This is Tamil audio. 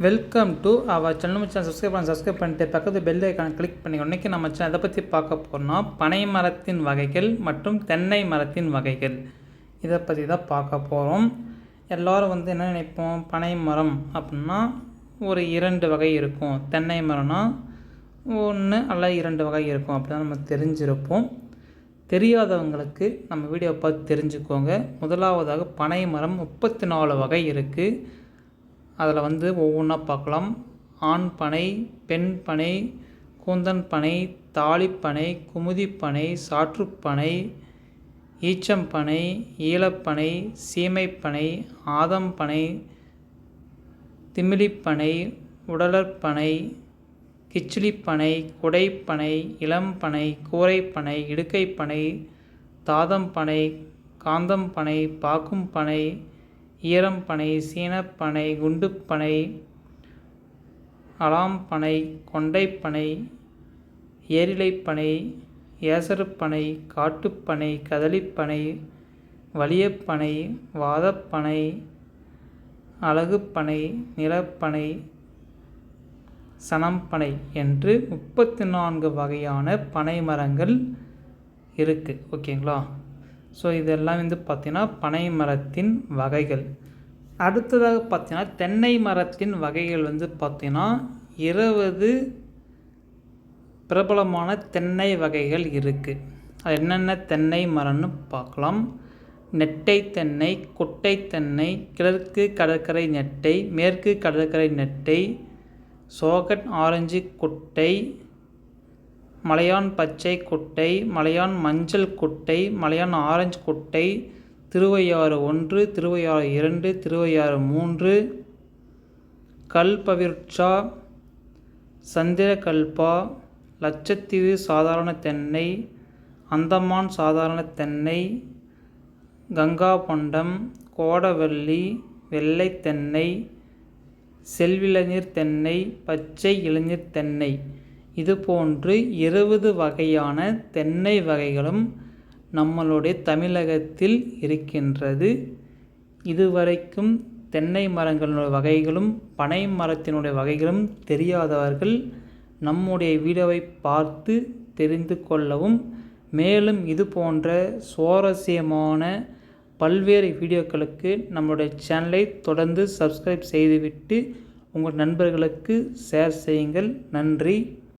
Welcome to our channel. Subscribe பண்ணிட்டு பக்கத்து பெல் ஐக்கானை கிளிக் பண்ணி இன்றைக்கி நம்ம சேனல் எதை பற்றி பார்க்க போகிறோம்னா பனை மரத்தின் வகைகள் மற்றும் தென்னை மரத்தின் வகைகள் இதை பற்றி தான் பார்க்க போகிறோம். எல்லோரும் என்ன நினைப்போம், பனை மரம் அப்படின்னா ஒரு 2 வகை இருக்கும், தென்னை மரம்னா 1 அல்ல 2 வகை இருக்கும் அப்படி தான் நம்ம தெரிஞ்சிருப்போம். தெரியாதவங்களுக்கு நம்ம வீடியோவை பார்த்து தெரிஞ்சுக்கோங்க. முதலாவதாக பனை மரம் 34 வகை இருக்குது. அதில் ஒவ்வொன்றா பார்க்கலாம். ஆண் பனை, பெண் பனை, கூந்தன் பனை, தாளிப்பனை, குமுதிப்பனை, சாற்றுப்பனை, ஈச்சம்பனை, ஈழப்பனை, சீமைப்பனை, ஆதம்பனை, திமிலிப்பனை, உடலற்பனை, கிச்சிலிப்பனை, குடைப்பனை, இளம்பனை, கூரைப்பனை, இடுக்கைப்பனை, தாதம்பனை, காந்தம்பனை, பாக்கும்பனை, ஈரம்பனை, சீனப்பனை, குண்டுப்பனை, அலாம்பனை, கொண்டைப்பனை, ஏரிலைப்பனை, ஏசருப்பனை, காட்டுப்பனை, கதலிப்பனை, வலியப்பனை, வாதப்பனை, அழகுப்பனை, நிலப்பனை, சனம்பனை என்று 34 வகையான பனை மரங்கள் இருக்குது. ஓகேங்களா? ஸோ இதெல்லாம் பார்த்திங்கன்னா பனை மரத்தின் வகைகள். அடுத்ததாக பார்த்திங்கன்னா தென்னை மரத்தின் வகைகள் பார்த்திங்கன்னா 20 பிரபலமான தென்னை வகைகள் இருக்குது. அது என்னென்ன தென்னை மரம்னு பார்க்கலாம். நெட்டை தென்னை, குட்டை தென்னை, கிழக்கு கடற்கரை நெட்டை, மேற்கு கடற்கரை நெட்டை, சோகட் ஆரஞ்சு குட்டை, மலையான் பச்சை குட்டை, மலையான் மஞ்சள் குட்டை, மலையான் ஆரஞ்சு குட்டை, திருவையாறு 1, திருவையாறு 2, திருவையாறு 3, கல்பவிர்ச்சா, சந்திரகல்பா, லட்சத்தீவு சாதாரண தென்னை, அந்தமான் சாதாரண தென்னை, கங்காபொண்டம், கோடவல்லி, வெள்ளை தென்னை, செல்விளநீர் தென்னை, பச்சை இளநீர் தென்னை, இது போன்று 20 வகையான தென்னை வகைகளும் நம்மளுடைய தமிழகத்தில் இருக்கின்றது. இதுவரைக்கும் தென்னை மரங்களுடைய வகைகளும் பனை மரத்தினுடைய வகைகளும் தெரியாதவர்கள் நம்முடைய வீடியோவை பார்த்து தெரிந்து கொள்ளவும், மேலும் இது போன்ற சுவாரஸ்யமான பல்வேறு வீடியோக்களுக்கு நம்மளுடைய சேனலை தொடர்ந்து சப்ஸ்கிரைப் செய்துவிட்டு உங்கள் நண்பர்களுக்கு ஷேர் செய்யுங்கள். நன்றி.